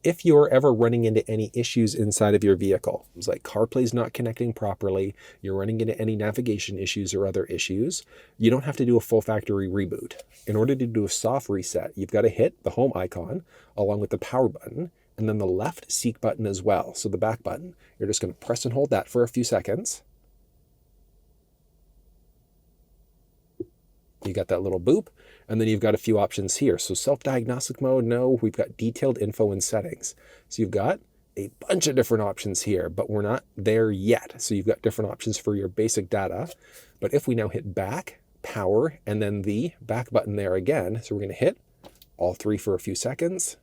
if you're ever running into any issues inside of your vehicle, it's like CarPlay's not connecting properly, you're running into any navigation issues or other issues, you don't have to do a full factory reboot. In order to do a soft reset, you've got to hit the home icon along with the power button and then the left seek button as well. So the back button, you're just going to press and hold that for a few seconds. You got that little boop, and then you've got a few options here. So self-diagnostic mode, no, we've got detailed info and settings. So you've got a bunch of different options here, but we're not there yet. So you've got different options for your basic data. But if we now hit back, power, and then the back button there again, so we're going to hit all three for a few seconds.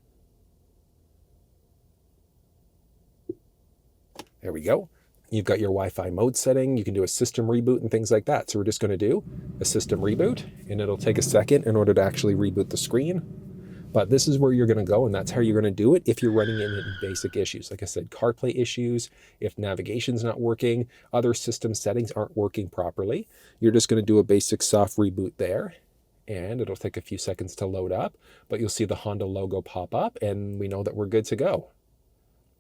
There we go. You've got your Wi-Fi mode setting. You can do a system reboot and things like that. So we're just going to do a system reboot, and it'll take a second in order to actually reboot the screen. But this is where you're going to go, and that's how you're going to do it if you're running into basic issues. Like I said, CarPlay issues, if navigation's not working, other system settings aren't working properly. You're just going to do a basic soft reboot there, and it'll take a few seconds to load up, but you'll see the Honda logo pop up, and we know that we're good to go.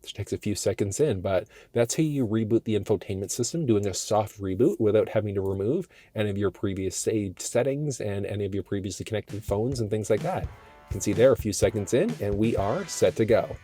Which takes a few seconds in, but that's how you reboot the infotainment system, doing a soft reboot without having to remove any of your previous saved settings and any of your previously connected phones and things like that. You can see there a few seconds in, and we are set to go.